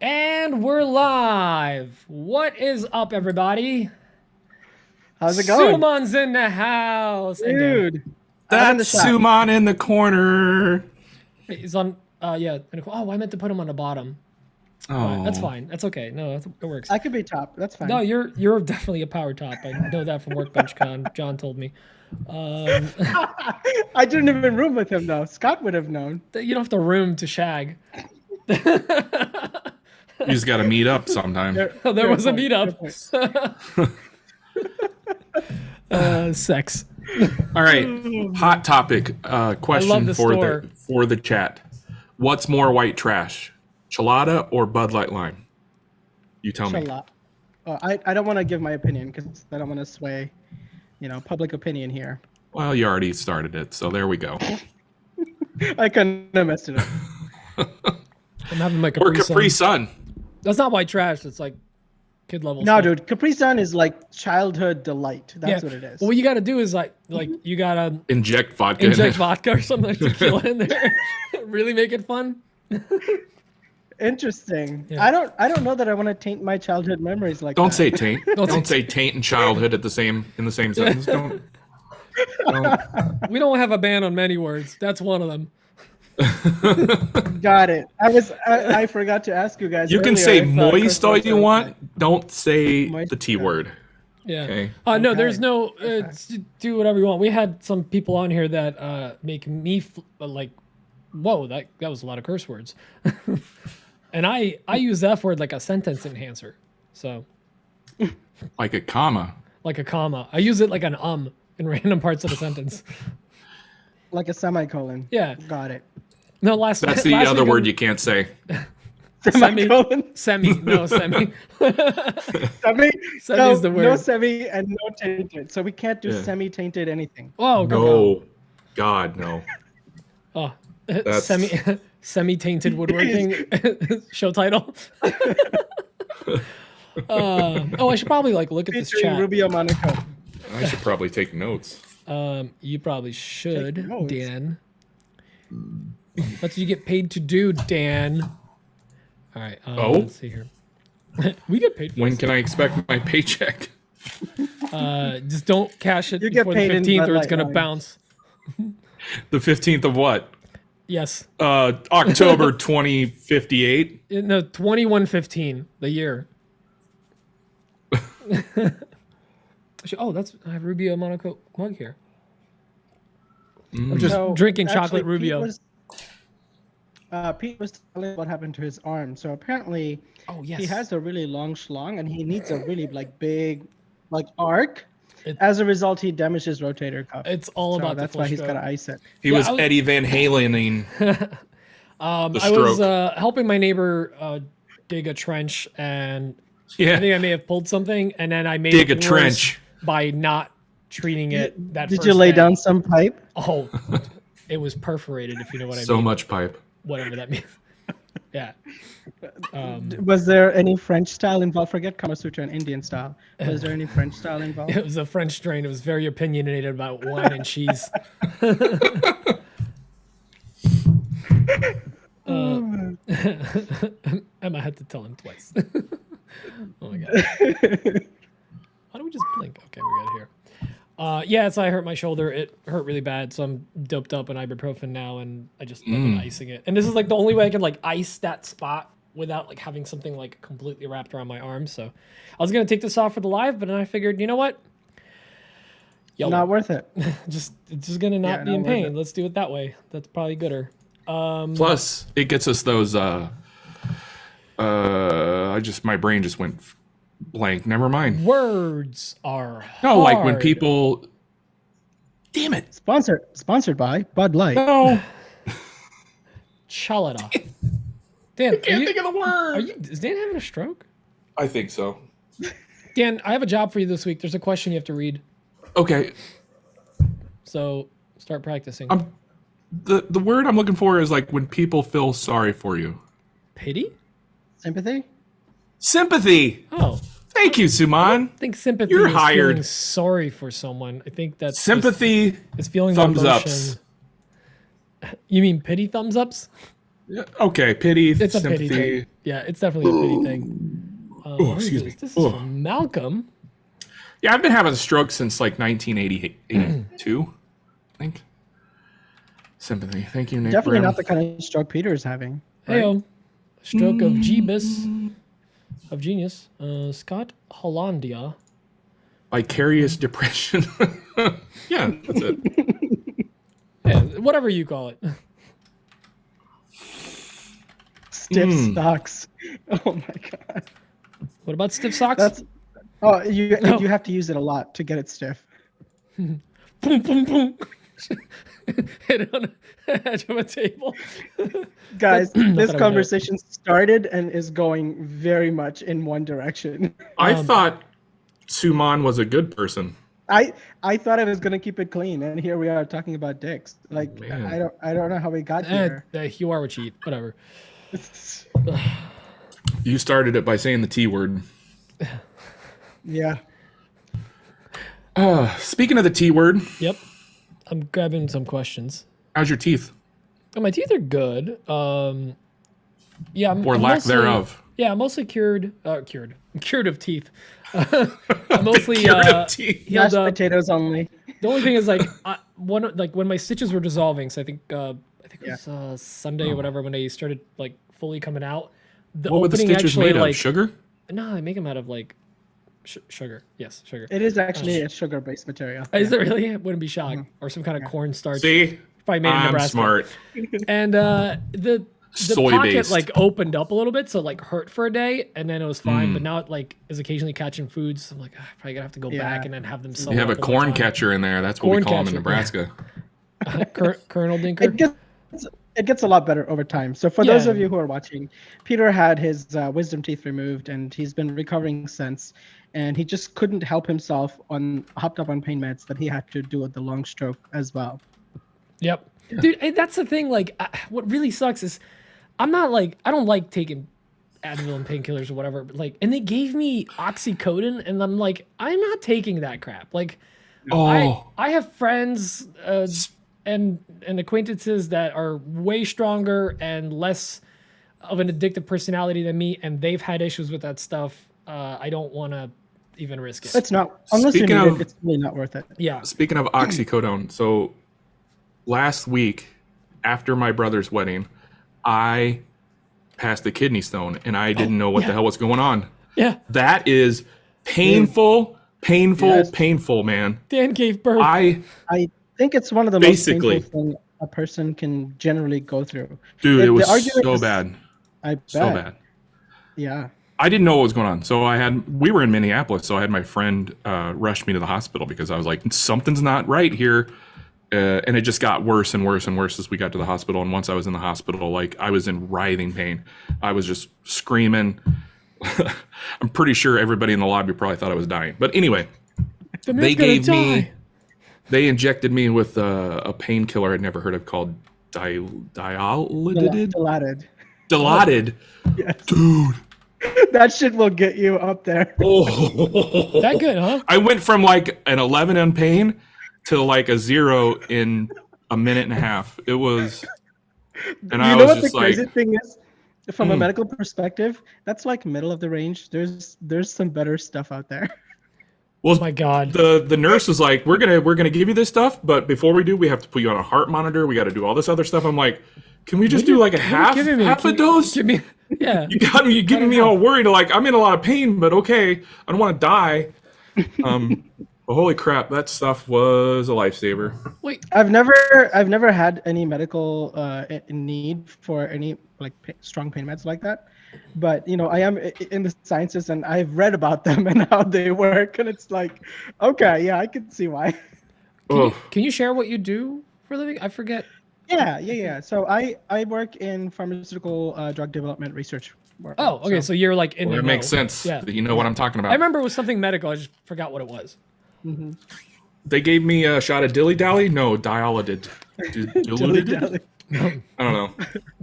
And we're live. What is up, everybody? How's it going? Suman's in the house. And Dan. Dude, I'm in the That's shop. Suman in the corner. He's on, yeah. Oh, I meant to put him on the bottom. Oh, That's fine. That's okay. No, it works. I could be top. That's fine. No, you're definitely a power top. I know that from Workbench Con. John told me. I didn't even room with him though. Scott would have known. You don't have to room to shag. You just got to meet up sometime. There Fair was a point, meetup. Sex. All right, hot topic question the for store. the chat. What's more white trash, Chelada or Bud Light Lime? You tell me. Inshallah. I don't want to give my opinion because I don't want to sway, public opinion here. Well, you already started it, so there we go. I couldn't have messed it up. I'm having my Or Capri Capri Sun. Sun. That's not white trash. It's like kid level. No, stuff. dude, Capri Sun is like childhood delight. That's what it is. Well, what you got to do is like you gotta Inject vodka. in inject it. vodka or something like tequila in there. Really make it fun. Interesting. Yeah. I don't know that I want to taint my childhood memories like Don't that. say taint. Don't Don't say say taint and childhood in the same sentence. Don't. We don't have a ban on many words. That's one of them. Got it. I forgot to ask you guys. You can earlier say if, moist curse all words you are want. okay. Don't say Moist, the T yeah. word. Yeah. Okay. No, Okay. there's no. Do whatever you want. We had some people on here that make me like, whoa, that was a lot of curse words. And I use the F word like a sentence enhancer. So Like a comma. like a comma. I use it like an in random parts of the sentence. Like a semicolon. Yeah. Got it. No, last. That's the last other week word you can't say. Semicolon. Semi. No, semi. Semi. Semi's the word. No semi and no tainted. So we can't do Yeah. semi-tainted anything. Oh, go. No. God, no. Oh, That's- semi-tainted woodworking show title. I should probably look at this Featuring chat. Rubio Monaco. I should probably take notes. You probably should, Take notes. Dan. That's what you get paid to do, Dan. All right. Oh? Let's see here. We get paid for When this. can I expect my paycheck? Just don't cash it You get before the paid in 15th, Bud or it's Light gonna Lime. bounce. The 15th of what? Yes. October 2058. No, 2115, the year. Oh, I have Rubio Monaco mug here. I'm just So, drinking actually, chocolate Rubio. Pete was telling what happened to his arm. So apparently, Oh yes. he has a really long schlong, and he needs a really big, arc. It- As a result, he damaged his rotator cuff. It's all So about that's the why he's stroke. got to ice it. He Yeah, was I was- Eddie Van Halening the I was stroke. helping my neighbor dig a trench, and I Yeah. think I may have pulled something, and then I made Dig it a worse trench. by not treating it that Did first you lay day. down some pipe? Oh, it was perforated, if you know what I So mean. much pipe. Whatever that means. Yeah. Was there any French style involved? Forget Kama Sutra and Indian style. Was there any French style involved? It was a French strain. It was very opinionated about wine and cheese. Emma had to tell him twice. Oh my god. Why don't we just blink? Okay, we got it here. Yeah, so I hurt my shoulder. It hurt really bad, so I'm doped up on ibuprofen now, and I just I've been icing it. And this is the only way I can ice that spot without having something completely wrapped around my arm. So I was gonna take this off for the live, but then I figured, you know what? YOLO. Not worth it. It's just gonna not Yeah, be not in worth pain. it. Let's do it that way. That's probably gooder. Plus, it gets us those. My brain just went blank. Never mind. Words are No, like when hard. people. Damn it. Sponsored by Bud Light. No. Chalada. Dan, Can't think of the word. is Dan having a stroke? I think so. Dan, I have a job for you this week. There's a question you have to read. Okay. So start practicing. The word I'm looking for is when people feel sorry for you. Pity? Sympathy? Sympathy. Oh, Thank you, Suman. I think sympathy You're is hired. feeling sorry for someone. I think that's Sympathy. It's feeling Thumbs the ups. emotion. You mean pity thumbs ups? Yeah, okay, pity, It's a sympathy. pity thing. Yeah, it's definitely a pity thing. Excuse me. This is from Malcolm. Yeah, I've been having a stroke since like 1982, I think. Sympathy. Thank you, Nick. Definitely Brim. not the kind of stroke Peter is having. Right? Heyo. Stroke of Jeebus. Of genius. Scott Hollandia. Vicarious depression. Yeah, that's it. Yeah, whatever you call it. Stiff socks. Oh my god. What about stiff socks? That's you have to use it a lot to get it stiff. Boom, boom, boom. Hit it on the edge of a table. Guys, Not this that I would conversation started and is going very much in one direction. I thought Suman was a good person. I thought I was gonna keep it clean, and here we are talking about dicks. Like Man. I don't know how we got here. You are a cheat. Whatever. You started it by saying the T word. Yeah. Speaking of the T word, Yep. I'm grabbing some questions. how's your teeth? Oh, my teeth are good. Yeah. I'm Or lack mostly- thereof. Yeah, I'm mostly cured. I'm cured of teeth. I'm mostly Cured of teeth. healed Mashed up. potatoes only. The only thing is like when my stitches were dissolving. So I think it was Sunday or whatever when they started like fully coming out. The What were the opening stitches actually made of? like Sugar? no, they make them out of like sugar. Yes, sugar. It is actually a sugar-based material. Is it really? I wouldn't be shocked. Or some kind of cornstarch. See? Probably made in I'm Nebraska. smart. And the pocket Soy-based. like opened up a little bit, so it like hurt for a day, and then it was fine. Mm. But now it like is occasionally catching foods. I'm like, probably gonna have to go back and then have them. You have a corn catcher in there. That's what we Corn call them in catcher, Nebraska. Colonel Dinker. It gets a lot better over time. So for those of you who are watching, Peter had his wisdom teeth removed, and he's been recovering since. And he just couldn't help himself hopped up on pain meds that he had to do with the long stroke as well. Yep. Dude, and that's the thing. Like, what really sucks is I don't like taking Advil and painkillers or whatever. But like, and they gave me oxycodone, and I'm like, I'm not taking that crap. Like, I have friends and acquaintances that are way stronger and less of an addictive personality than me, and they've had issues with that stuff. I don't want to even risk it. It's not unless you need it. It's really not worth it. Yeah. Speaking of oxycodone, so last week after my brother's wedding, I passed a kidney stone and I didn't know what the hell was going on. Yeah. That is painful, Yes. painful, man. Dan gave birth. I think it's one of the Basically. most painful things a person can generally go through. Dude, it was argument so is- bad. I bet. So bad. Yeah. I didn't know what was going on. So we were in Minneapolis, so I had my friend rush me to the hospital because I was like, something's not right here. And it just got worse and worse and worse as we got to the hospital. And once I was in the hospital, like I was in writhing pain. I was just screaming. I'm pretty sure everybody in the lobby probably thought I was dying. But anyway, they injected me with a painkiller I'd never heard of called Dilaudid. Dilaudid. Yes. Dude. That shit will get you up there. Oh. That good, huh? I went from like an 11 in pain to like a 0 in a minute and a half. It was, and I was just like, crazy thing is, from a medical perspective, that's like middle of the range. There's some better stuff out there. well, Oh my God. the nurse was like, we're gonna give you this stuff, but before we do, we have to put you on a heart monitor. We got to do all this other stuff. I'm like, can we just do like a half a dose? Give me, yeah. You got me. You're getting me all worried. Like I'm in a lot of pain, but okay, I don't want to die. But holy crap, that stuff was a lifesaver. Wait, I've never had any medical need for any like strong pain meds like that, but you know I am in the sciences and I've read about them and how they work, and it's like, okay, yeah, I can see why. can you share what you do for a living? I forget. Yeah. So I work in pharmaceutical drug development research. Work. Oh, okay. So you're like in Well, the that makes know. sense. Yeah. You know what I'm talking about. I remember it was something medical. I just forgot what it was. Mm-hmm. They gave me a shot of dilly dally. No, diolidid. Diluted? I don't know.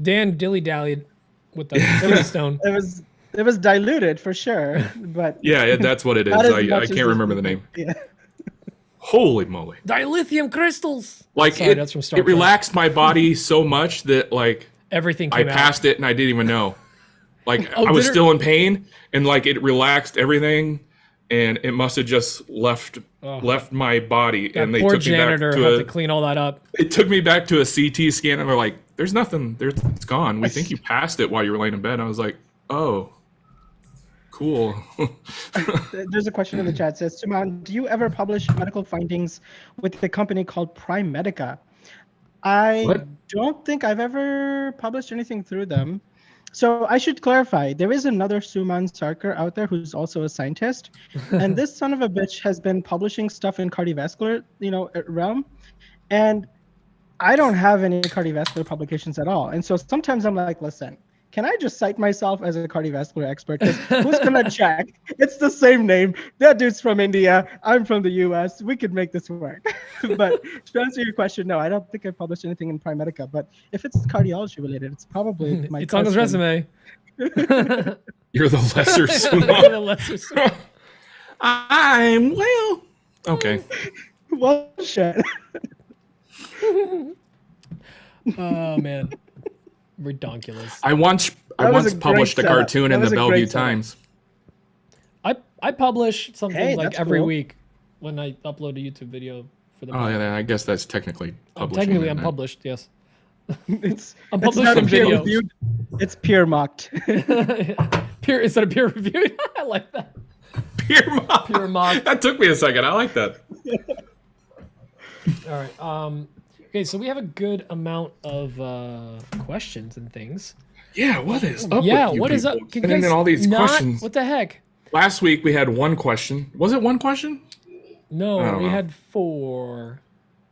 Dan dilly dallied with the kidney stone. It was diluted for sure, but Yeah, that's what it is. Not as I much as can't it remember the should name. be. Yeah. Holy moly! Dilithium crystals. Like Sorry, that's from Star it Trek. relaxed my body so much that like Everything I came out. passed it and I didn't even know. Like Oh, I was did it? still in pain and like it relaxed everything and it must have just left my body That and they poor took me back janitor to had to clean all that up. it took me back to a CT scan and they're like, there's nothing, it's gone. We think you passed it while you were laying in bed. I was like, oh, cool. There's a question in the chat. It says, Suman, do you ever publish medical findings with a company called Prime Medica? I What? don't think I've ever published anything through them. So I should clarify. There is another Suman Sarker out there who's also a scientist, and this son of a bitch has been publishing stuff in cardiovascular, realm, and I don't have any cardiovascular publications at all. And so sometimes I'm like, listen, can I just cite myself as a cardiovascular expert? Because who's gonna check? It's the same name. That dude's from India. I'm from the US. We could make this work. But to answer your question, no, I don't think I published anything in Prime Medica. But if it's cardiology related, it's probably my It's on his cousin. resume. You're the lesser The Suman. lesser Suman. I'm well. Okay. Well, shit. Oh man, redonkulous. I once That was a great published a setup. cartoon That in was the a Bellevue great setup. Times. I publish something Hey, like that's every cool. week when I upload a YouTube video for the. Oh yeah, I guess that's technically publishing. Technically, isn't I'm it? published. Yes. It's I'm it's not publishing peer videos. reviewed. It's peer mocked. Peer instead of peer reviewed. I like that. Peer mock. Peer mock. That took me a second. I like that. All right. Okay, so we have a good amount of questions and things. Yeah, what is up? Yeah, with you what is up? people? Can you Sending in guys all these not- questions. What the heck? Last week we had one question. Was it one question? No, I don't we know. had 4.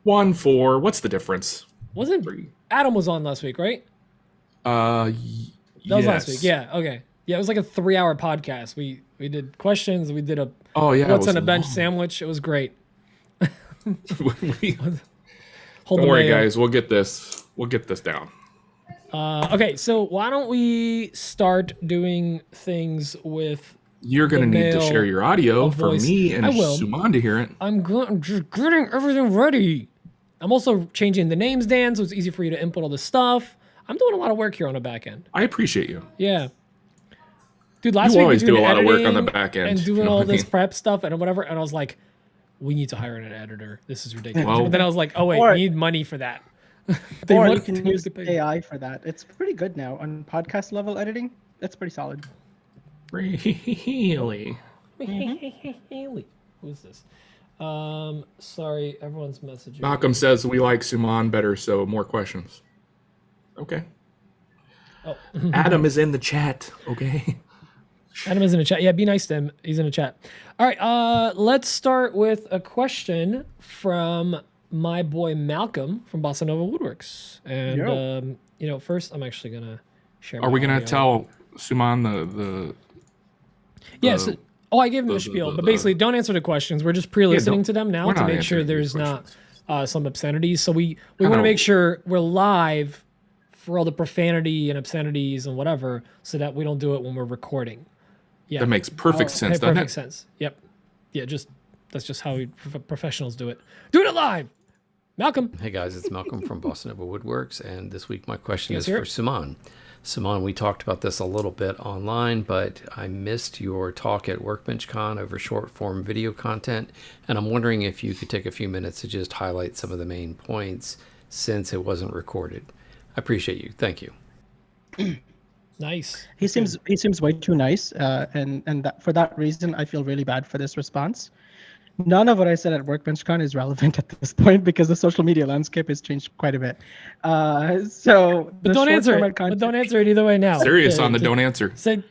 1, 4. What's the difference? Wasn't 3. Adam was on last week, right? That That was last week. Yeah. Okay. Yeah, it was like a 3-hour podcast. We did questions. We did a Oh yeah. what's it on a was bench long. sandwich. It was great. We- Hold Don't the worry, mayo. guys. We'll get this. We'll get this down. Okay, so why don't we start doing things with? You're gonna The need to male share your audio of for voice. me and I will. Suman to hear it. I'm just getting everything ready. I'm also changing the names, Dan, so it's easy for you to input all this stuff. I'm doing a lot of work here on the back end. I appreciate you. Yeah. Dude, last You week always we were do a doing lot of work on the editing back end, and you doing know all what I this mean? prep stuff and whatever. And I was like, we need to hire an editor. This is ridiculous. Well- but then I was like, oh wait, Or- we need money for that. Or you want can to use get paid. AI for that. It's pretty good now on podcast level editing. That's pretty solid. Really? Haley. Who's this? Sorry, everyone's messaging. Malcolm says we like Suman better, so more questions. Okay. Oh. Adam is in the chat. Okay. Adam is in the chat. Yeah, be nice to him. He's in the chat. All right, let's start with a question from my boy Malcolm from Bossa Nova Woodworks. And first I'm actually gonna share. Are we my gonna audio. tell Suman the Yes. I gave him the spiel, but basically, don't answer the questions. We're just pre-listening don't- to them now we're to not make sure answering these there's not questions. some obscenities. So we I want to know. make sure we're live for all the profanity and obscenities and whatever, so that we don't do it when we're recording. Yeah, That makes perfect sense, doesn't perfect it? sense. Yep. Yeah, that's just how professionals do it. Doing it live. Malcolm. Hey guys, it's Malcolm from Boston Nova Woodworks, and this week my question Yes, is sir. for Suman. Suman, we talked about this a little bit online, but I missed your talk at WorkbenchCon over short form video content, and I'm wondering if you could take a few minutes to just highlight some of the main points since it wasn't recorded. I appreciate you. Thank you. Nice. He seems way too nice, and for that reason, I feel really bad for this response. None of what I said at WorkbenchCon is relevant at this point because the social media landscape has changed quite a bit. But don't answer it. But don't answer it either way now. Serious Yeah, on the just don't answer. Say,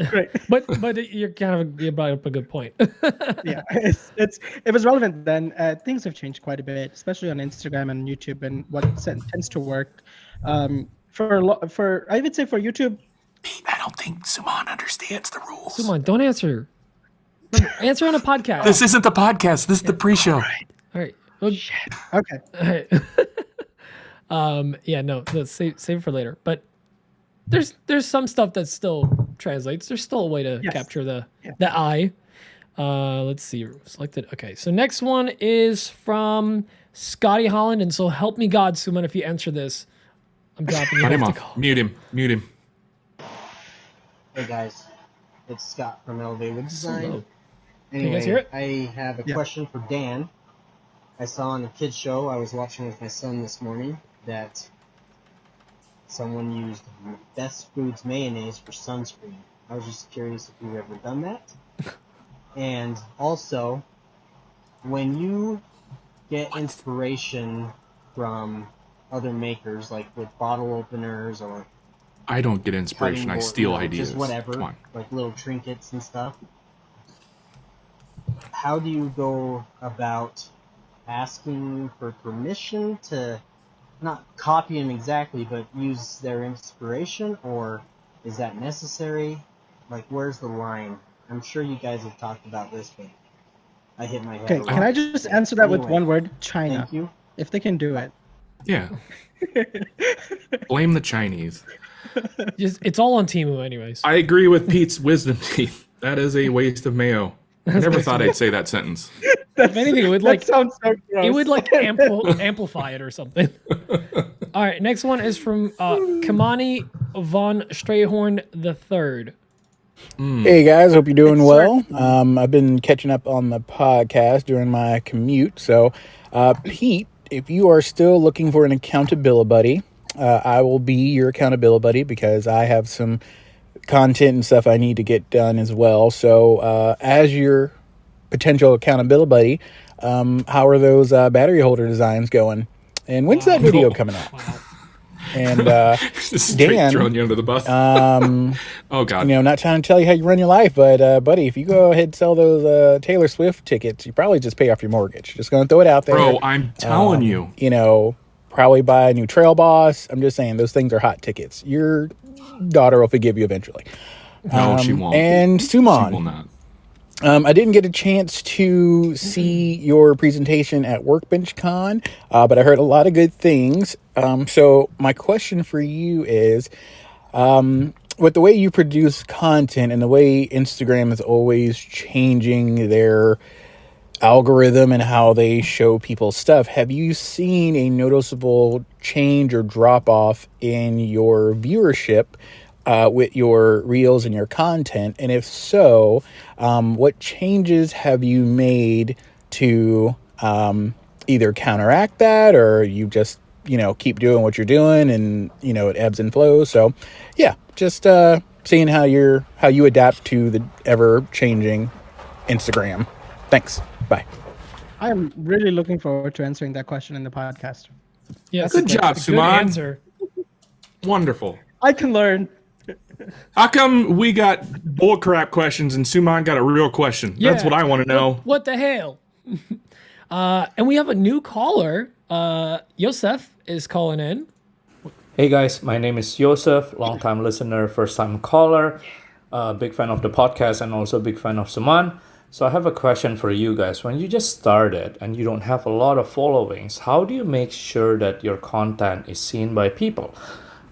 Great. but you brought up a good point. Yeah, it was relevant then. Things have changed quite a bit, especially on Instagram and YouTube, and what tends to work. For I would say for YouTube, I don't think Suman understands the rules. Come on, don't answer. Answer on a podcast. This isn't the podcast. This is the pre-show. All right. Well, okay. all right. Yeah, no, save it for later. But there's some stuff that still translates. There's still a way to Yes. capture the eye. Let's see. Selected. Okay. So next one is from Scotty Holland, and so help me God, Suman, if you answer this. I'm dropping you Cut him off the off. call. Mute him. Hey guys, it's Scott from Elevated Design. Hello. Can you guys hear Anyway, it? I have a Yeah. question for Dan. I saw on a kid's show I was watching with my son this morning that someone used Best Foods mayonnaise for sunscreen. I was just curious if you've ever done that. And also, when you get inspiration from other makers, like with bottle openers or I don't get inspiration. I cutting board, steal you know, ideas. just whatever, Come on. like little trinkets and stuff. How do you go about asking for permission to not copy them exactly, but use their inspiration, or is that necessary? Like, where's the line? I'm sure you guys have talked about this, but I hit my head. Okay, a can lot. I just answer that with Anyway, one word? China. Thank you. If they can do it. Yeah. Blame the Chinese. It's all on Temu, anyways. I agree with Pete's wisdom teeth. That is a waste of mayo. I never thought I'd say that sentence. If anything, it would That sounds so gross. it would amplify it or something. All right, next one is from Kamani von Strayhorn III. Hey guys, hope you're doing well. I've been catching up on the podcast during my commute. So, Pete, if you are still looking for an accountability buddy, I will be your accountability buddy because I have some content and stuff I need to get done as well. So, as your potential accountability buddy, how are those battery holder designs going? And when's that video coming out? Wow. And Just straight Dan, throwing you under the bus. Oh, God. not trying to tell you how you run your life, but buddy, if you go ahead and sell those Taylor Swift tickets, you probably just pay off your mortgage. Just gonna throw it out there. Bro, I'm telling you. Probably buy a new Trail Boss. I'm just saying those things are hot tickets. Your daughter will forgive you eventually. No, she won't. And Suman, She will not. I didn't get a chance to see your presentation at Workbench Con, but I heard a lot of good things. So my question for you is, with the way you produce content and the way Instagram is always changing their algorithm and how they show people stuff, have you seen a noticeable change or drop off in your viewership with your reels and your content? And if so, what changes have you made to either counteract that, or you just keep doing what you're doing and it ebbs and flows? So yeah, just seeing how you adapt to the ever changing Instagram. Thanks. Bye. I'm really looking forward to answering that question in the podcast. Yes, Good job, good Suman. answer. Wonderful. I can learn. How come we got bullcrap questions and Suman got a real question? That's Yeah. what I want to know. What the hell? And we have a new caller. Yosef is calling in. Hey guys, my name is Joseph, long-time listener, first-time caller, big fan of the podcast and also big fan of Suman. So I have a question for you guys. When you just started and you don't have a lot of followings, how do you make sure that your content is seen by people?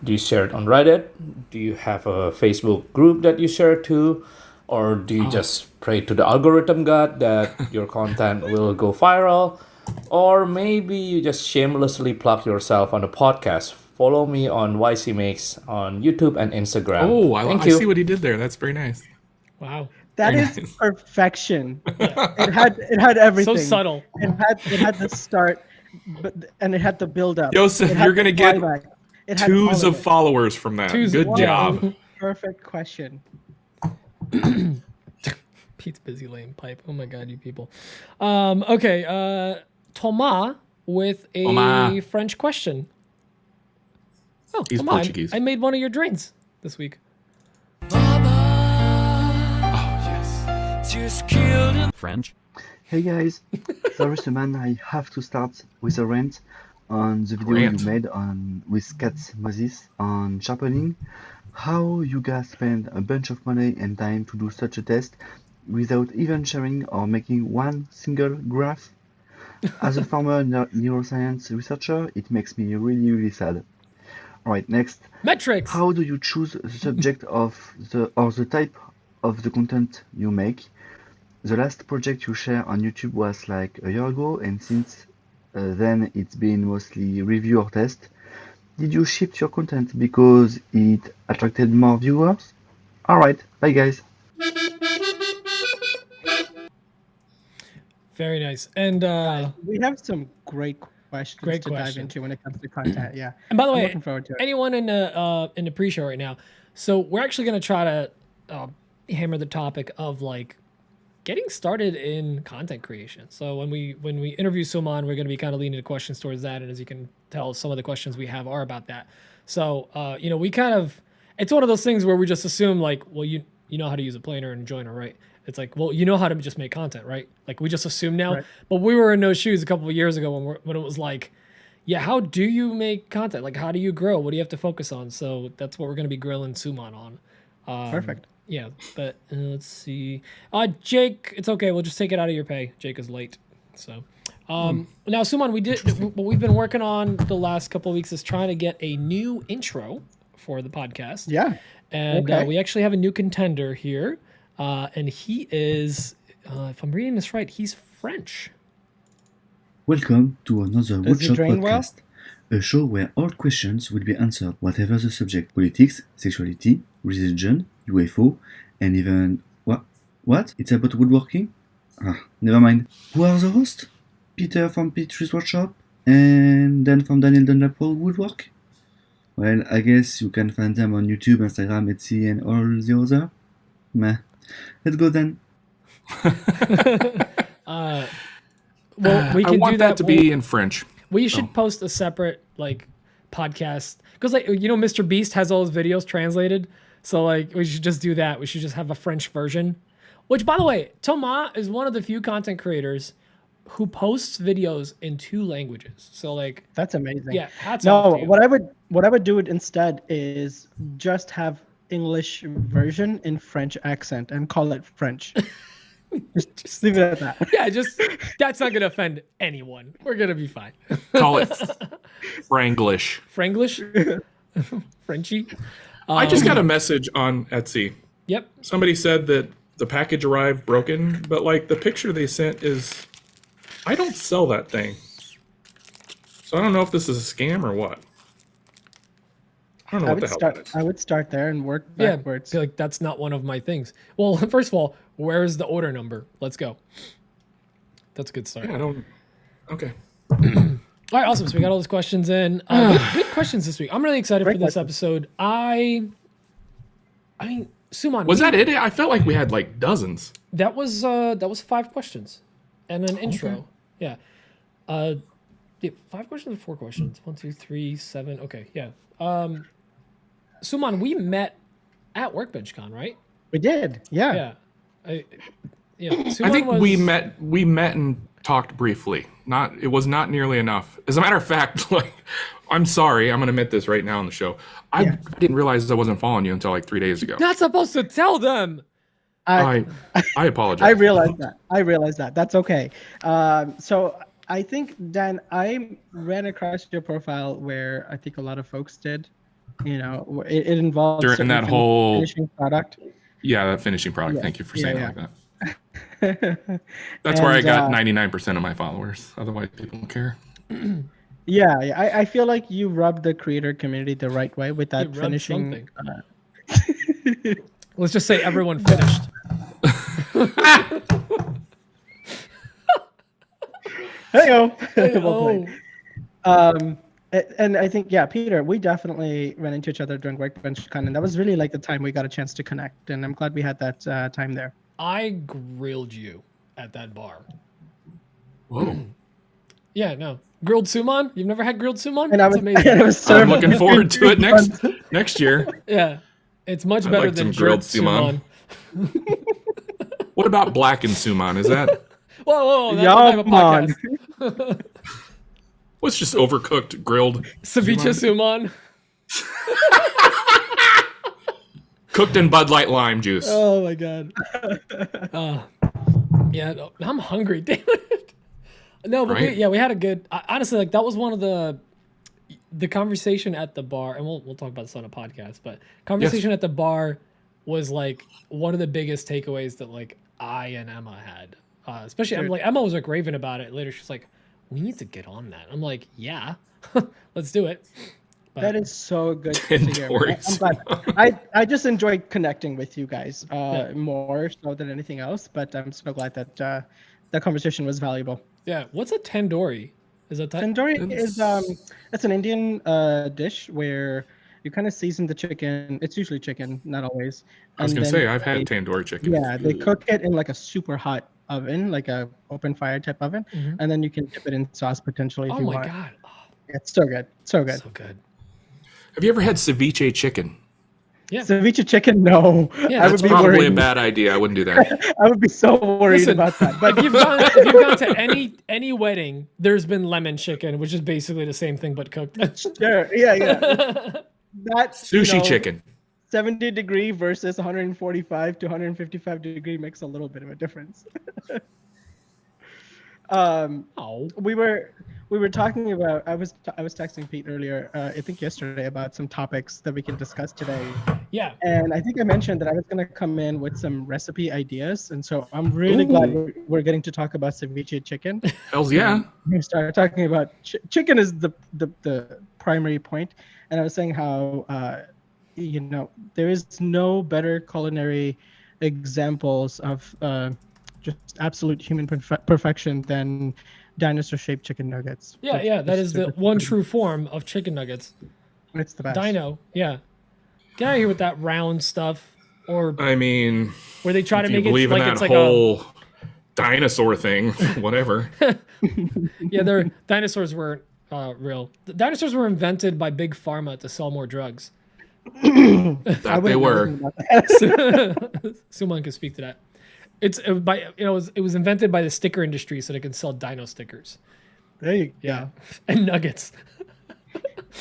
Do you share it on Reddit? Do you have a Facebook group that you share to? Or do you just pray to the algorithm god that your content will go viral? Or maybe you just shamelessly plug yourself on a podcast. Follow me on YC Makes on YouTube and Instagram. Oh, I Thank you. see what he did there. That's very nice. Wow. That Very is nice. perfection. It had everything. So subtle. It had the start, and it had the build up. Joseph, It had you're gonna the get flyback. It had all Twos of it. followers from that. Twos- Good wow. job. Perfect question. Pete's busy laying pipe. Oh my god, you people. Okay. Thomas with a Thomas. French question. Oh, He's Thomas, Portuguese. I made one of your drinks this week. French. Hey guys, sorry Suman, I have to start with a rant on the video Rant. you made with Cat Moses on sharpening. How you guys spend a bunch of money and time to do such a test without even sharing or making one single graph? As a former neuroscience researcher, it makes me really sad. Alright, next. Metrics. How do you choose the subject of the type of the content you make? The last project you share on YouTube was like a year ago, and since then it's been mostly review or test. Did you shift your content because it attracted more viewers? Alright, bye guys. Very nice. And We have some great questions Great to dive question. into when it comes to content. Yeah. And by the I'm way, looking forward to it. anyone in the pre-show right now, so we're actually going to try to hammer the topic of like getting started in content creation. So when we interview Suman, we're going to be kind of leaning to questions towards that, and as you can tell, some of the questions we have are about that. So you know, we kind of, it's one of those things where we just assume like, well, you know how to use a planer and joiner, right? It's like, well, you know how to just make content, right? Like we just assume now. Right. But we were in those shoes a couple of years ago when it was like, yeah, how do you make content? Like, how do you grow? What do you have to focus on? So that's what we're going to be grilling Suman on. Perfect. Yeah, but let's see. Jake, it's okay. We'll just take it out of your pay. Jake is late. So now, Suman, what we've been working on the last couple of weeks is trying to get a new intro for the podcast. Yeah. And Okay. we actually have a new contender here. And he is, if I'm reading this right, he's French. Welcome to another Does he Woodshop drain well? podcast, a show where all questions will be answered, whatever the subject: politics, sexuality, religion, UFO, and even what? It's about woodworking? Never mind. Who are the hosts? Peter from Peter's Workshop, and Dan from Daniel Dunlap Woodwork. Well, I guess you can find them on YouTube, Instagram, Etsy, and all the other. Meh. Let's go then. Well, we can I want do that to be in French. We should post a separate like podcast because like you know Mr. Beast has all his videos translated, so like we should just do that. We should just have a French version. Which, by the way, Thomas is one of the few content creators who posts videos in 2 languages. So like, That's amazing. yeah, hats off No, to you. what I would do it instead is just have English version in French accent and call it French. just leave it at that. Yeah, just that's not gonna offend anyone. We're gonna be fine. Call it Franglish. Franglish, Frenchy. I just got a message on Etsy. Yep. Somebody said that the package arrived broken, but like the picture they sent is, I don't sell that thing. So I don't know if this is a scam or what. I don't know what the hell that is. I would start there and work Yeah, backwards. feel like that's not one of my things. Well, first of all, where's the order number? Let's go. That's a good start. Yeah, I don't. Okay. All right, awesome. So we got all those questions in. Good questions this week. I'm really excited Great for this questions. episode. I mean, Suman, Was that it? I felt like we had like dozens. That was 5 questions, and an intro. Yeah. Yeah, 5 questions or 4 questions? 1, 2, 3, 7. Okay, yeah. Suman, we met at WorkbenchCon, right? We did. Yeah. Yeah. I Suman think was, we met and talked briefly. It was not nearly enough. As a matter of fact, like, I'm sorry, I'm gonna admit this right now on the show. I didn't realize I wasn't following you until like 3 days ago. Not supposed to tell them. I apologize. I realized that. That's okay. So I think, Dan, I ran across your profile where I think a lot of folks did. You know, it involves During certain that whole- finishing product. Yeah, that finishing product. Yeah. Thank you for saying Yeah, it like that. That's where I And, got 99% of my followers. Otherwise, people don't care. Yeah, I feel like you rubbed the creator community the right way with that rubbed finishing. something. Let's just say everyone finished. Hey-o. Hey, Well oh. played. And I think, yeah, Peter, we definitely ran into each other during WorkbenchCon, and that was really like the time we got a chance to connect, and I'm glad we had that time there. I grilled you at that bar. Whoa. Yeah, no. Grilled suman? You've never had grilled suman? And I It's was, amazing. and I was I'm served looking forward to it fun. next year. Yeah. It's much I'd better like than some grilled jerk suman. What about blackened suman? Is that Whoa, that's the type of man. podcast. what's just overcooked grilled Ceviche suman. cooked in Bud Light lime juice? Oh my god. Yeah, no, I'm hungry. Damn it. No, but Right? we had a good. Honestly, like that was one of the conversation at the bar, and we'll talk about this on a podcast. But conversation at the bar was like one of the biggest takeaways that like I and Emma had. Especially, I'm Dude. like Emma was like raving about it later. She's like, "We need to get on that." I'm like, "Yeah, let's do it." But That is so good to hear. Man. I'm Tandoori glad. I just enjoy connecting with you guys Yeah. more so than anything else. But I'm so glad that that conversation was valuable. yeah, what's a tandoori? Is that Tandoori is It's- it's an Indian dish where you kind of season the chicken. It's usually chicken, not always. I was And gonna then say I've had they, tandoori chicken. yeah, they cook it in like a super hot oven, like a open fire type oven, Mhm. and then you can dip it in sauce potentially if Oh you my want. god. Oh, It's so good, so good. so good. Have you ever had ceviche chicken? Yeah. Ceviche chicken, no. Yeah, I That's would be probably worried. a bad idea. I wouldn't do that. I would be so worried Listen, about that. But if you've gone to any wedding, there's been lemon chicken, which is basically the same thing but cooked. sure, yeah. That's Sushi chicken. 70-degree versus 145 to 155-degree makes a little bit of a difference. Oh. We were talking about. I was texting Pete earlier. I think yesterday about some topics that we can discuss today. Yeah. And I think I mentioned that I was going to come in with some recipe ideas, and so I'm really glad we're getting to talk about ceviche chicken. Hells yeah. We started talking about chicken is the primary point, and I was saying how there is no better culinary examples of just absolute human perfection than dinosaur-shaped chicken nuggets. Yeah, that is the one true form of chicken nuggets. It's the best. Dino, yeah. Get out of here with that round stuff, or I mean, where they try to if you make it believe in like that it's like whole dinosaur thing, whatever. yeah, dinosaurs weren't real. The dinosaurs were invented by big pharma to sell more drugs. That they were. Suman can speak to that. It's it was invented by the sticker industry so they can sell dino stickers. There you Yeah, and nuggets.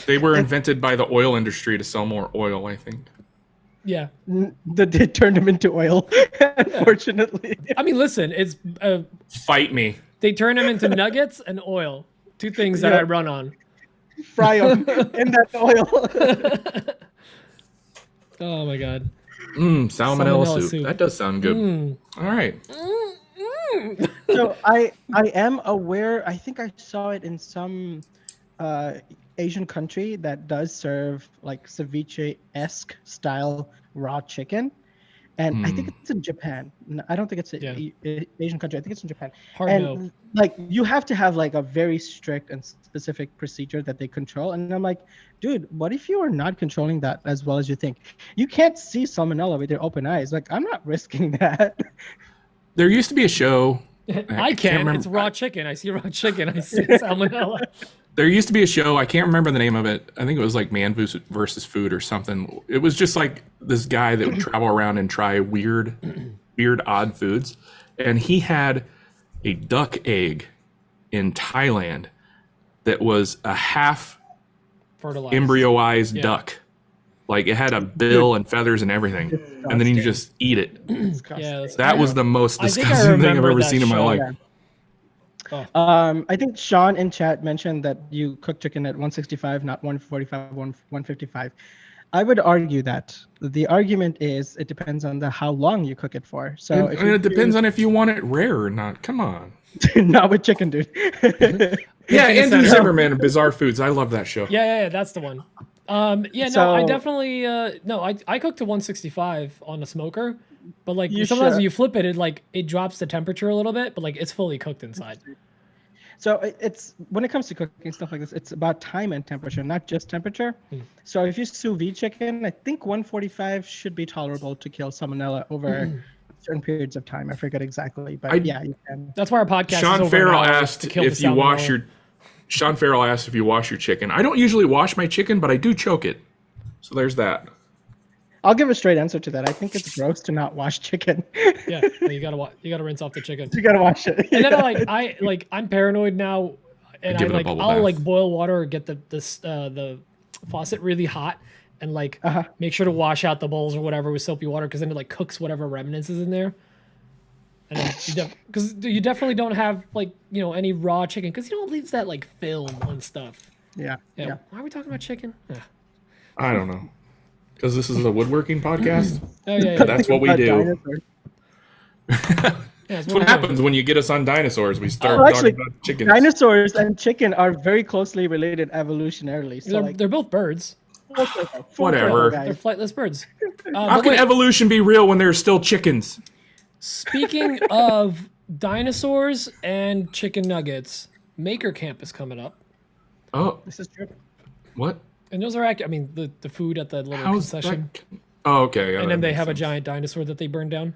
They were invented by the oil industry to sell more oil, I think. Yeah, They turned them into oil, unfortunately. I mean, listen, it's Fight me. they turn them into nuggets and oil, two things that Yeah. I run on. Fry them in that oil. Oh my god. Salmonella soup. That does sound good. All right. So I am aware. I think I saw it in some Asian country that does serve like ceviche-esque style raw chicken, and I think it's in Japan. I don't think it's an Asian country. I think it's in Japan. Hard and no. like you have to have like a very strict and specific procedure that they control. And I'm like, dude, what if you are not controlling that as well as you think? You can't see salmonella with your open eyes. Like I'm not risking that. There used to be a show. I can. remember- It's raw chicken. I see raw chicken. I see salmonella. There used to be a show. I can't remember the name of it. I think it was like Man versus Food or something. It was just like this guy that would travel around and try weird, odd foods. And he had a duck egg in Thailand that was a half Fertilized. embryoized Yeah. duck. Like it had a bill and feathers and everything. And then you just eat it. Yeah, that's- That was the most I think I disgusting thing I've remember ever that seen in my show. life. Yeah. I think Sean in chat mentioned that you cook chicken at 165, not 145, 155. I would argue that the argument is it depends on how long you cook it for. So And it depends on if you want it rare or not. Come on. not with chicken, dude. Yeah, Chicken Andrew Center. Zimmerman, Bizarre Foods. I love that show. Yeah, that's the one. Yeah, no, I definitely I cook to 165 on a smoker, but like You sometimes should. when you flip it, it drops the temperature a little bit, but like it's fully cooked inside. So it's when it comes to cooking stuff like this, it's about time and temperature, not just temperature. So if you sous vide chicken, I think 145 should be tolerable to kill salmonella over certain periods of time. I forget exactly, but yeah, you can. That's why our podcast. is Sean over Farrell an hour asked to kill the if you wash salmonella. your. Sean Farrell asked if you wash your chicken. I don't usually wash my chicken, but I do choke it. So there's that. I'll give a straight answer to that. I think it's gross to not wash chicken. Yeah, you gotta rinse off the chicken. You gotta wash it. And then I'm paranoid now, and Give it a bubble I'll bath. like boil water or get the faucet really hot and like make sure to wash out the bowls or whatever with soapy water because then it like cooks whatever remnants is in there. And then because you definitely don't have like any raw chicken because it leaves that like film on stuff. Yeah. Yeah. Why are we talking about chicken? I don't know. Because this is a woodworking podcast. Oh yeah. That's what we do. Dinosaurs. it's That's what happens when you get us on dinosaurs. We start Well, talking actually, about chickens. dinosaurs and chicken are very closely related evolutionarily. So They're, like, they're both birds. full circle, Whatever. guys. They're flightless birds. How But can wait, evolution be real when there's still chickens? speaking of dinosaurs and chicken nuggets, Maker Camp is coming up. Oh, This is true. what? And those are accurate. I mean, the food at the little How's concession. that? Oh, okay. Yeah, And that then they makes have a sense. giant dinosaur that they burned down.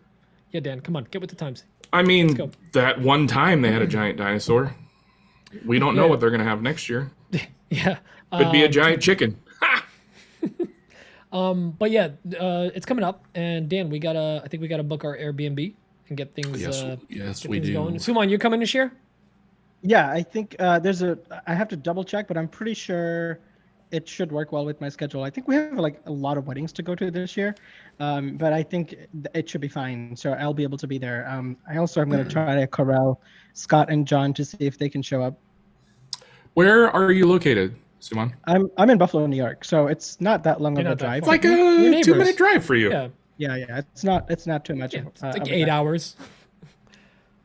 Yeah, Dan, come on, get with the times. I mean, go. that one time they had a giant dinosaur. We don't know Yeah. what they're gonna have next year. Yeah. Could be a giant chicken. But yeah, it's coming up, and Dan, I think we gotta book our Airbnb and get things. Yes, get we things do. Going. Suman, you're coming this year? Yeah, I think I have to double check, but I'm pretty sure it should work well with my schedule. I think we have like a lot of weddings to go to this year, but I think it should be fine. So I'll be able to be there. I also am going to try to corral Scott and John to see if they can show up. Where are you located, Suman? I'm in Buffalo, New York, so it's not that long You're of a not that drive. It's like We're a neighbors. 2-minute drive for you. Yeah. Yeah, it's not too much. Yeah, of, it's like of a 8 drive. hours.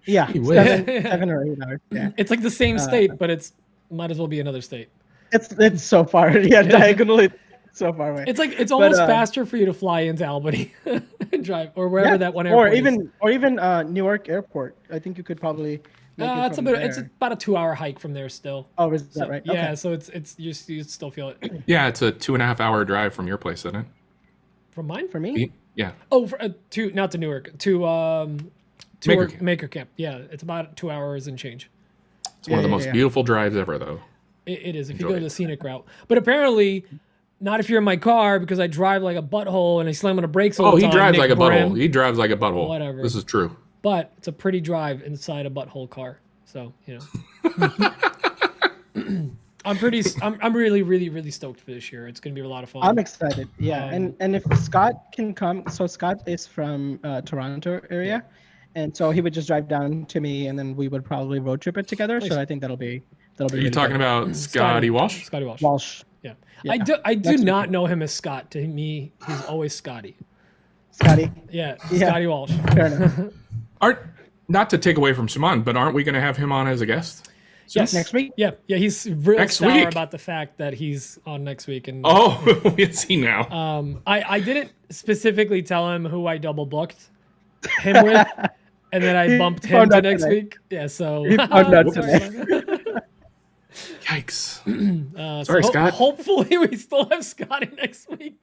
Yeah, Gee whiz. 7 or 8 hours. Yeah, It's like the same state, but it's might as well be another state. it's so far. Yeah, diagonally, so far away. It's like it's almost But, faster for you to fly into Albany and drive, or wherever Yeah, that one or airport is. even Newark Airport. I think you could probably. Make it It's from it's there. about a 2-hour hike from there still. Oh, is that So, right? Yeah, Okay. so it's you still feel it Yeah, it's a 2.5-hour drive from your place, isn't it? from mine. For me, Yeah. Oh, to not to Newark, to Maker Camp. Maker Camp. Yeah, it's about 2 hours and change. It's one of the Yeah, most yeah. beautiful drives ever, though. It is if you Enjoy go the it. scenic route, but apparently not if you're in my car because I drive like a butthole and I slam on the brakes all Oh, the he time. drives Nick like a Brim. butthole. He drives like a butthole. Whatever. This is true. But it's a pretty drive inside a butthole car. So you know, I'm really, really, really stoked for this year. It's gonna be a lot of fun. I'm excited. Yeah, Um, and if Scott can come, so Scott is from Toronto area, and so he would just drive down to me, and then we would probably road trip it together. Nice. So I think that'll be. Are you really talking good. about Scotty Walsh? Scotty Walsh. Walsh? Yeah. Yeah, I do that's not know him as Scott. To me, he's always Scotty. Scotty. Yeah, Yeah. Scotty Walsh. Fair enough. Not to take away from Suman, but aren't we going to have him on as a guest? Yes. Next week? Yeah, he's real Next sour week. about the fact that he's on next week. And Oh, is he now? I didn't specifically tell him who I double booked him with, and then I He bumped him found to out next today. week. Yeah, so He found out sorry today. about that. Yikes. So Scott. Hopefully, we still have Scotty next week.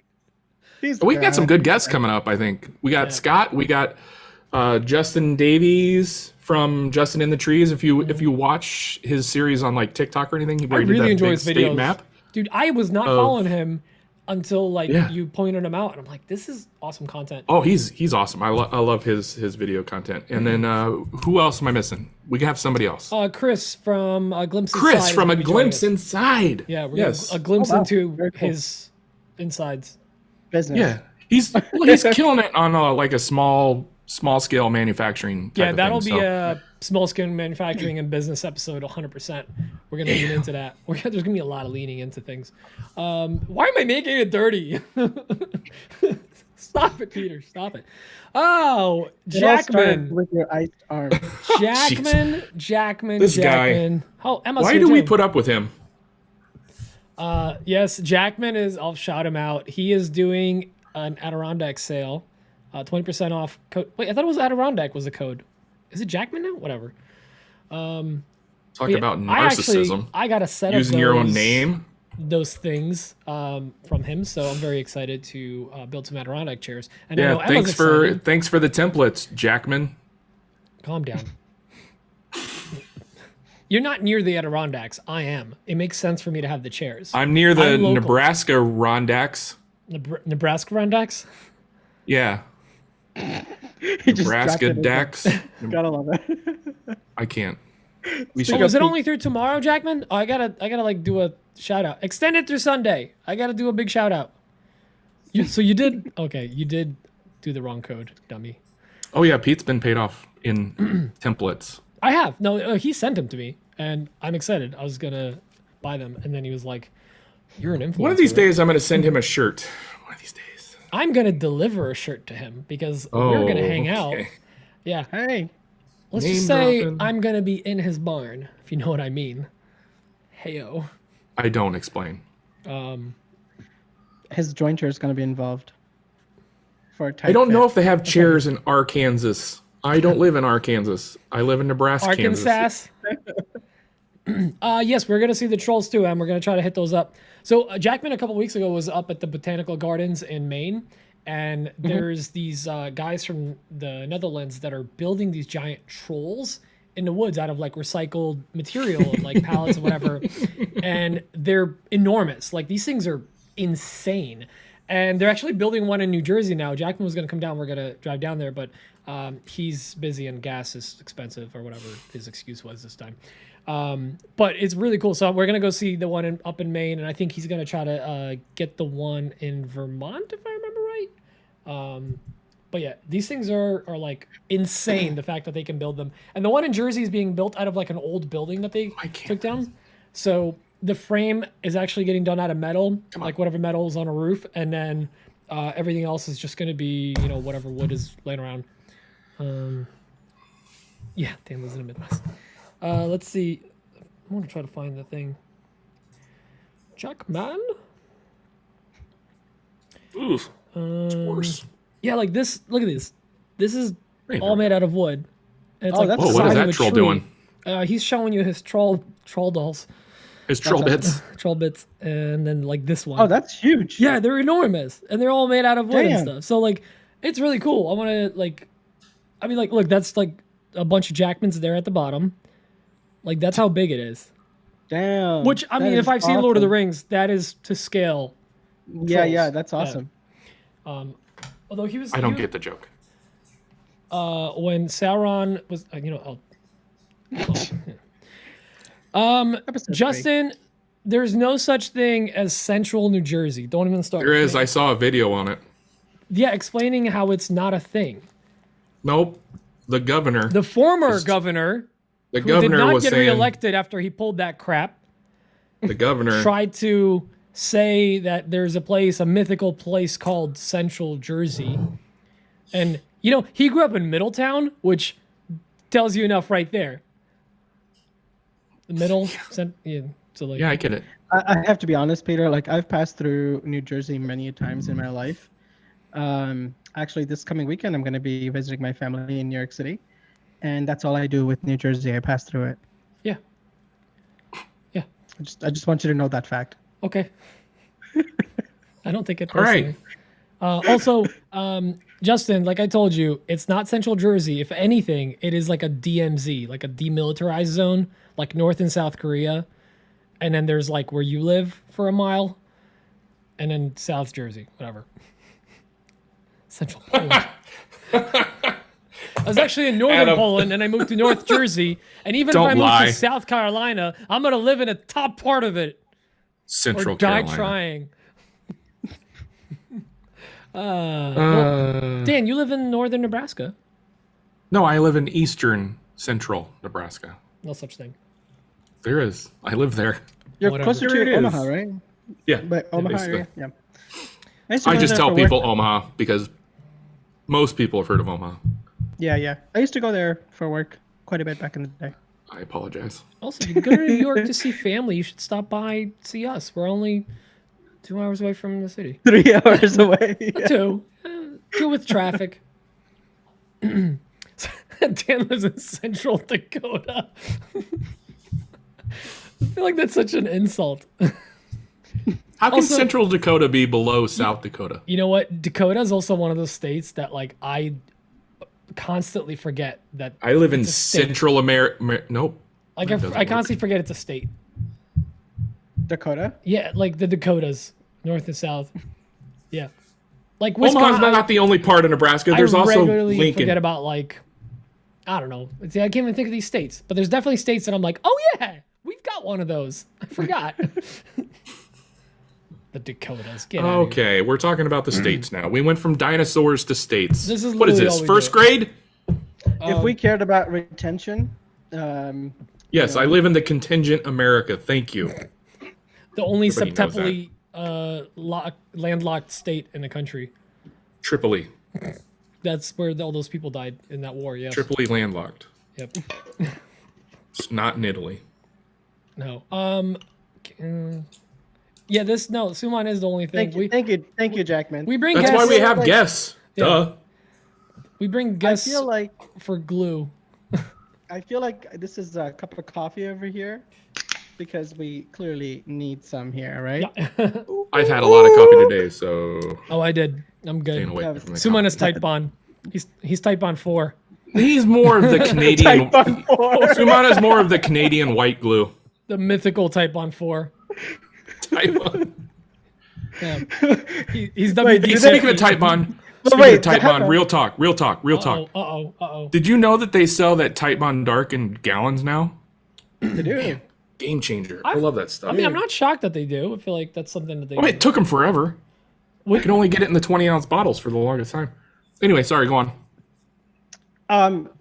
We've got some good guests coming up, I think. We got Yeah. Scott. We got Justin Davies from Justin in the Trees. If you watch his series on like TikTok or anything, where I he did really that enjoy big his state videos. map. Dude, I was not following him until like Yeah. you pointed him out, and I'm like, this is awesome content. Oh, he's awesome. I love his video content. And then who else am I missing? We have somebody else. Chris from A Glimpse Inside. Chris is from A gonna be joining Glimpse us. Inside. Yeah, we're yes. gonna, a glimpse Oh, wow. into Very cool. his insides. Business. Yeah, he's killing it on like a small scale manufacturing. Type Yeah, of that'll thing, be so. a small scale manufacturing and business episode 100%. We're gonna lean into that. There's gonna be a lot of leaning into things. Why am I making it dirty? Stop it, Peter. Stop it. Oh, It all started Jackman. with your iced arm. Jackman. This guy. Jackman. Oh, Emma's Why here do we too. put up with him? Yes, Jackman is. I'll shout him out. He is doing an Adirondack sale, 20% off. Code. Wait, I thought it was Adirondack was the code. Is it Jackman now? Whatever. Talk Yeah, about I actually- narcissism. I got a set Using of your own those- name. Those things from him, so I'm very excited to build some Adirondack chairs. And I know Yeah, Emma's excited. thanks for the templates, Jackman. Calm down. You're not near the Adirondacks. I am. It makes sense for me to have the chairs. I'm near the I'm local. Nebraska Rondacks. Nebraska Rondacks. Yeah, He just dropped Nebraska it in. Dax. Gotta love it. I can't. We So should. is it only through tomorrow, Jackman? Oh, I gotta like do a shout out. Extend it through Sunday. I gotta do a big shout out. So you did okay. You did do the wrong code, dummy. Oh yeah, Pete's been paid off in templates. I have. No, he sent them to me, and I'm excited. I was gonna buy them, and then he was like, "You're an influencer." One of these right?" days, I'm going to send him a shirt. One of these days. I'm gonna deliver a shirt to him because Oh, we're gonna hang out. okay. Yeah. Hey, let's Name just say dropping. I'm gonna be in his barn, if you know what I mean. Heyo. I don't explain. His jointer is going to be involved. For a tight I don't know fit. if they have chairs in Arkansas. I don't live in Arkansas. I live in Nebraska, Kansas. Arkansas. Yes, we're gonna see the trolls too, and we're gonna try to hit those up. So Jackman a couple weeks ago was up at the Botanical Gardens in Maine, and there's these guys from the Netherlands that are building these giant trolls in the woods out of like recycled material, like pallets and whatever, and they're enormous. Like these things are insane. And they're actually building one in New Jersey now. Jackman was going to come down. We're going to drive down there, but he's busy and gas is expensive or whatever his excuse was this time. But it's really cool. So we're going to go see the one up in Maine, and I think he's going to try to get the one in Vermont, if I remember right. But yeah, these things are like insane, the fact that they can build them. And the one in Jersey is being built out of like an old building that they took down. So the frame is actually getting done out of metal, like whatever metal is on a roof, and then everything else is just going to be, you know, whatever wood is laying around. Yeah, Dan lives in a Midwest. Let's see. I want to try to find the thing. Jackman? Oof. It's worse. Yeah, like this. Look at this. This is all made out of wood. And it's like that's the Whoa, what is size of that a troll tree. doing? He's showing you his troll dolls. His troll bits. Troll bits, and then like this one. Oh, that's huge. Yeah, they're enormous, and they're all made out of wood and Damn. stuff. So like, it's really cool. I want to like, I mean, like, look, that's like a bunch of Jackmans there at the bottom. Like that's how big it is. Damn. Which I that mean, is if I've seen Lord of the awesome. Rings, that is to scale. Yeah, yeah, trolls. that's awesome. Although he was, I don't get the joke. when Sauron was, Episode Justin, there's no such thing as Central New Jersey. Don't even start. There with is. me. I saw a video on it. Yeah, explaining how it's not a thing. Nope. The governor. The former governor, The who did governor not was get saying. reelected after he pulled that crap, The governor. tried to say that there's a mythical place called Central Jersey. And, you know, he grew up in Middletown, which tells you enough right there. The middle, yeah, so like, Yeah, I get it. I have to be honest, Peter. Like I've passed through New Jersey many times in my life. Actually, this coming weekend, I'm going to be visiting my family in New York City, and that's all I do with New Jersey. I pass through it. yeah. Yeah. I just want you to know that fact. Okay. I don't take it All right. personally. Also, Justin, like I told you, it's not Central Jersey. If anything, it is like a DMZ, like a demilitarized zone, like North and South Korea. And then there's like where you live for a mile, and then South Jersey, whatever. Central Poland. I was actually in Northern Adam. Poland, and I moved to North Jersey. And even Don't if I move lie. to South Carolina, I'm gonna live in the top part of it. Central Or die Carolina. trying. Well, Dan, you live in northern Nebraska. No, I live in eastern central Nebraska. No such thing. There is. I live there. You're Whatever. closer There it to is. Omaha, right? Yeah. But Omaha basically. area, yeah. used to I go just there tell for work. people Omaha because most people have heard of Omaha. Yeah, yeah. I used to go there for work quite a bit back in the day. I apologize. Also, if you go to New York to see family, you should stop by, see us. We're only 2 hours away from the city. 3 hours away. Yeah. Two. Two with traffic. Dan lives in Central Dakota. I feel like that's such an insult. How can Also- Central Dakota be below South Dakota? You know what? Dakota is also one of those states that, like, I constantly forget that. I live in it's a state. Central America. Nope. Like, That doesn't I work. constantly forget it's a state. Dakota? Yeah, like the Dakotas, north and south. Yeah. Like Omaha's Wisconsin. not the only part of Nebraska. There's I also regularly Lincoln. forget about, like, I don't know. See, I can't even think of these states, but there's definitely states that I'm like, oh yeah, we've got one of those. I forgot. The Dakotas. Get out of here. Okay, we're talking about the states now. We went from dinosaurs to states. This is what is literally this? all we First do. grade? If we cared about retention, Yes, I live in the contingent America. Thank you. The only Everybody knows septepally landlocked state in the country. Tripoli. That's where all those people died in that war. Yeah. Tripoli landlocked. Yep. It's not in Italy. No. Yeah, Suman is the only thing. Thank you, Jackman. We bring That's guests. why we have like- guests. Yeah. Duh. We bring I guests feel like for glue. this is a cup of coffee over here because we clearly need some here, right? Yeah. I've had a lot of coffee today, so Oh, I did. I'm good. staying away Yeah, from the Suman coffee. is Type Bond. He's Type Bond 4. He's more of the Canadian. Type on 4. Suman is more of the Canadian white glue. The mythical Type Bond 4. Type on. Yeah. He's Wait, WD. Speaking of Type Bond, wait, Type Bond, Type- real talk. Uh-oh. Did you know that they sell that Type Bond Dark in gallons now? They do. Game changer. I love that stuff. I mean, I'm not shocked that they do. I feel like that's something that they I mean, it took them forever. We could only get it in the 20-ounce bottles for the longest time. Anyway, sorry, go on.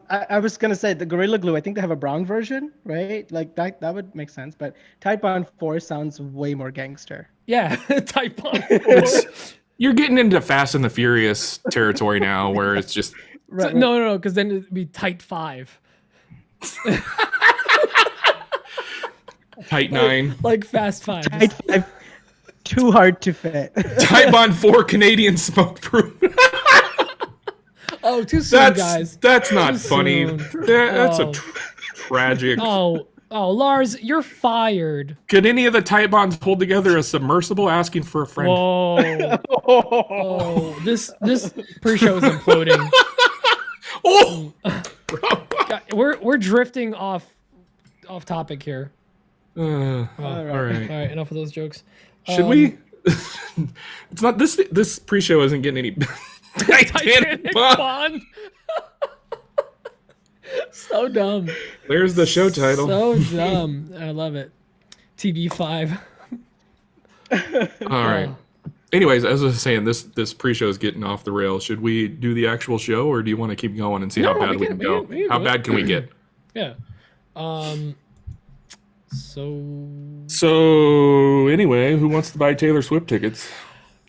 I was gonna say the Gorilla Glue. I think they have a brown version, right? Like that would make sense. But Type on 4 sounds way more gangster. Yeah, Type Bond 4. You're getting into Fast and the Furious territory now, where it's just Right, No, because then it'd be Type 5. Type 9. Like Fast 5. Type 5, too hard to fit. Type on 4 Canadian smoke proof. Oh, too soon, guys. That's not Too funny. soon. That's Oh. a tragic. Oh, Lars, you're fired. Could any of the Type bonds hold together a submersible asking for a friend? Whoa. Oh, this pre-show is imploding. Oh, God, we're drifting off topic here. all right. All right, enough of those jokes. Should we? It's not this. This pre-show isn't getting any. Titanic Bond. So dumb. There's the show title. So dumb. I love it. TB5. All right. Anyways, as I was saying, this pre-show is getting off the rails. Should we do the actual show, or do you want to keep going and see how bad we can go? How bad can we get? Yeah. So anyway, who wants to buy Taylor Swift tickets?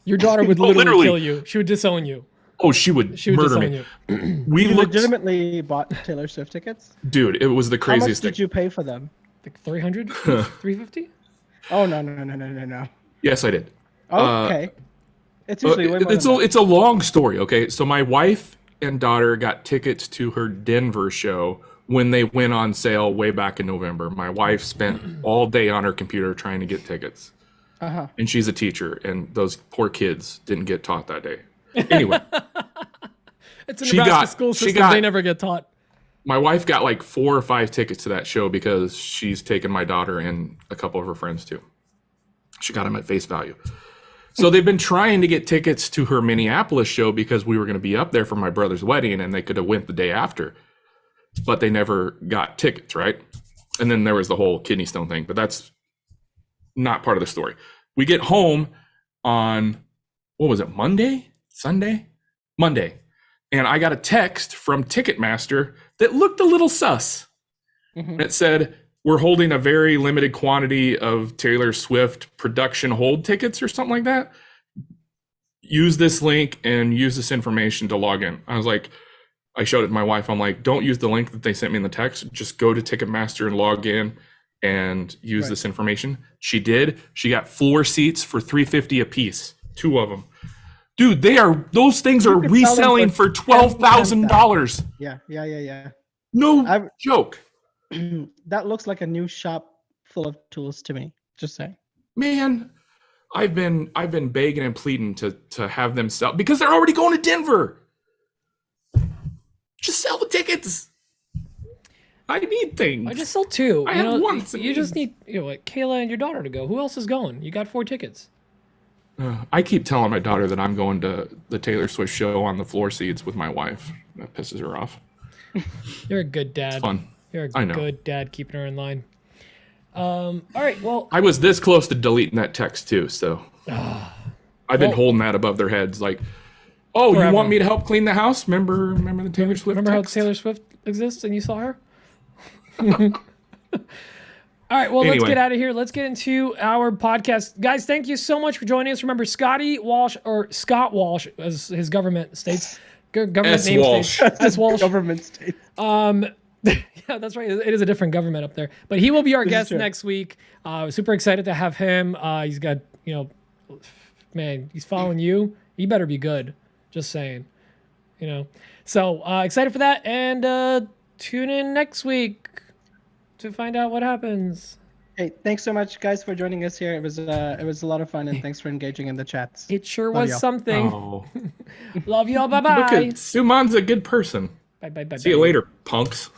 Your daughter would literally kill you. She would disown you. Oh, she would murder disown me. you. We You looked, legitimately bought Taylor Swift tickets? dude. It was the How much craziest did thing. you pay for them? Like 300? 350? Oh no. Yes, I did. Okay. It's usually way more It's than it's a long story. Okay, so my wife and daughter got tickets to her Denver show when they went on sale way back in November. My wife spent all day on her computer trying to get tickets. Uh-huh. And she's a teacher, and those poor kids didn't get taught that day. Anyway, It's a She Nebraska got- school she system. got- They never get taught. my wife got like 4 or 5 tickets to that show because she's taken my daughter and a couple of her friends too. She got them at face value. So they've been trying to get tickets to her Minneapolis show because we were going to be up there for my brother's wedding, and they could have went the day after, but they never got tickets, right? And then there was the whole kidney stone thing, but that's not part of the story. We get home on, what was it, Monday? Sunday? Monday. And I got a text from Ticketmaster that looked a little sus. Mhm. It said, we're holding a very limited quantity of Taylor Swift production hold tickets or something like that. Use this link and use this information to log in. I was like, I showed it to my wife. I'm like, don't use the link that they sent me in the text. Just go to Ticketmaster and log in and use Right. this information. She did. She got floor seats for $350 a piece, 2 of them. Dude, those things are You could sell them reselling for $12,000. Yeah. No I've- joke. That looks like a new shop full of tools to me. Just saying. Man, I've been begging and pleading to have them sell because they're already going to Denver. Just sell the tickets. I need things. I just sold 2. I have once You just need, like Kayla and your daughter to go. Who else is going? You got 4 tickets. I keep telling my daughter that I'm going to the Taylor Swift show on the floor seats with my wife. That pisses her off. You're a good dad. It's fun. You're I a know. good dad keeping her in line. All right, well, I was this close to deleting that text too, so I've been Well- holding that above their heads like, oh, Forever. you want me to help clean the house? Remember the Taylor Swift remember how text? Taylor Swift exists and you saw her? All right, well, let's Anyway. get out of here. Let's get into our podcast. Guys, thank you so much for joining us. Remember, Scott Walsh, as his government states, government S. name Walsh. states, S. Walsh. Government state. Yeah, that's right. It is a different government up there. But he will be our This is guest true. next week. Super excited to have him. He's got, man, he's following you. He better be good. Just saying. So excited for that. And tune in next week to find out what happens. Hey, thanks so much, guys, for joining us here. It was a lot of fun, and thanks for engaging in the chats. It sure Love was y'all. something. Oh, Love y'all. Bye look at bye. Suman's a good person. Bye bye bye. See you later, punks.